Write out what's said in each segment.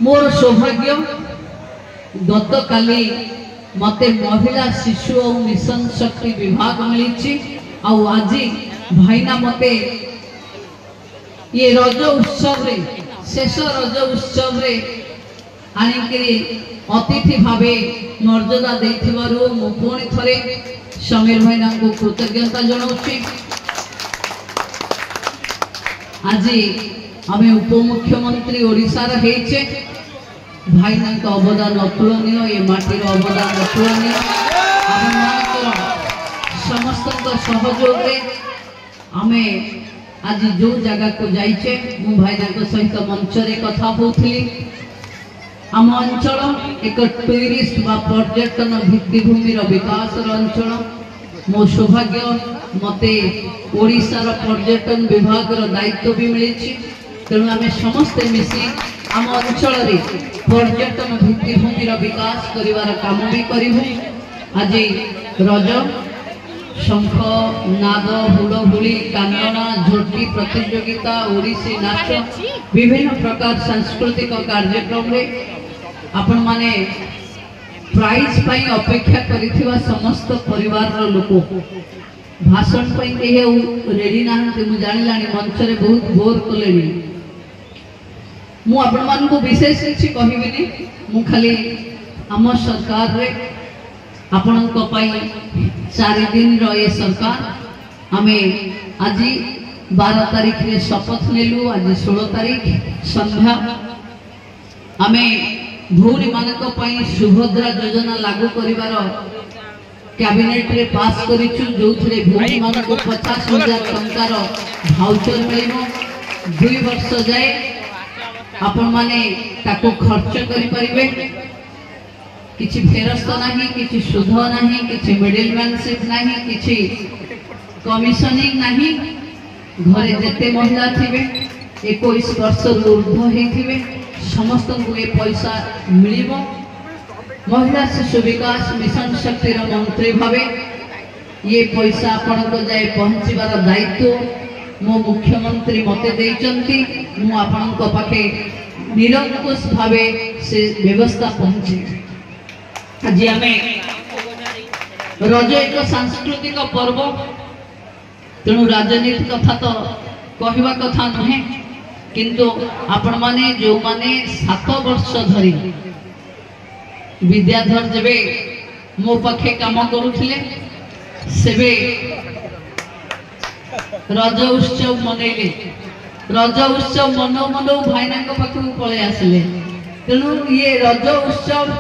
मोर सौभाग्य गत काली मते महिला शिशु और मिशन शक्ति विभाग मिली आज भाईना मते ये रज उत्सव रे शेष रज उत्सव रे आनिकरी अतिथि भावे मर्यादा देथिबारु मु पुणी थरे समीर भाईना को कृतज्ञता जनाउछि। आज आमे उपमुख्यमंत्री ओडिशा रे हेचे भाईना का अवदान अतुलनीय ये माटीर अवदान अतुलनीय समस्त सहयोग रे आमे आज जो जगह को जाइचे मु भाईना सहित मंच रे कथा होउथली। आम अंचल एक टूरिस्ट बा पर्यटन भित्तिभूमि विकास अंचल मो सौभाग्य मते ओडिशार पर्यटन विभाग दायित्व भी मिली। तेणु आम समस्ते मिसी आम अंचल रे पर्यटन भित्तिभूमि विकास करिवार काम भी करिबु। आज रज शंख नाद हुड़हुड़ी कांगना झोटी प्रतियोगिता ओडिसी नाच विभिन्न प्रकार सांस्कृतिक कार्यक्रम रे आपण माने प्राइज पाई अपेक्षा करिथिबा समस्त परिवार रो लोक भाषण पाई केहे रेडी नाहंते मु जानिलानी मंच रे बहुत बोर कलेनी। मु आपण मान को विशेष किछि कहिबिनी मु खाली आम सरकार रे आपण को पाई 4 दिन रो ये सरकार आमे आज 12 तारीख रे शपथ लेलु। आज 16 तारीख संध्या आमे भौरी मानक पाई सुभद्रा योजना लागू करिवार कैबिनेट रे पास करिछु जो थरे भौरी मानक 50,000 टंकार भाउचर मिलिबो। 2 वर्ष जाए आपण माने ताको खर्च करि परिबे। किछि फेरस्त नाही किछि सुध नाही किछि मिडलमैनशिप नाही किछि कमिशनिंग नाही। घरे जेते महिला थिबे 21 वर्ष ऊर्ध्व हेथिबे समस्त को ये पैसा मिलिबो। महिला शिशु विकास मिशन शक्ति मंत्री भावे ये पैसा आपण को जाए पहुंचीबार दायित्व मो मुख्यमंत्री मते देइचंती। मु आपण को पाखे निरंकुश भावे से व्यवस्था पहुंची। आज आमे रज एक सांस्कृतिक पर्व तेणु राजनीति कथा तो कहवा कथा नुहे किंतु आपण माने जो माने 7 वर्ष धरी विद्याधर जेबे मो पाखे काम करुथिले सेबे रज उत्सव मनैले। रज उत्सव मनो मनो भाईना पाखु पळे आसिले। तेणु ये रज उत्सव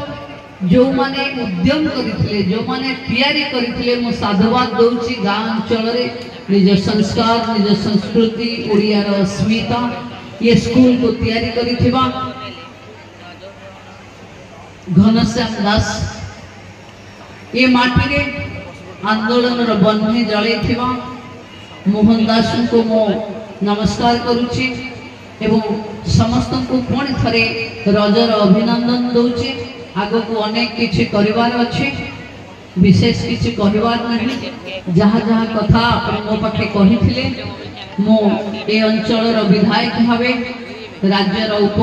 जो माने उद्यम करिथिले जो माने तैयारी करिथिले मो साधुवाद दउची। गाँ अंचल रे निज संस्कार निज संस्कृति ओडियार अस्मिता ये स्कूल को तैयारी करिथिबा घनश्याम दास ये माटी रे आंदोलन रो बन्ही जळैथिबा मोहन दास को मो नमस्कार करूची एवं समस्त को पुणी थरे रजर अभिनंदन दउची। आगो को अनेक किछि करिवार अछि विशेष किछि कहिवार नहीं। जहाँ जहाँ कथा आपण मो पाखे कहिथिले मो ए अंचल रो विधायक भावे राज्यर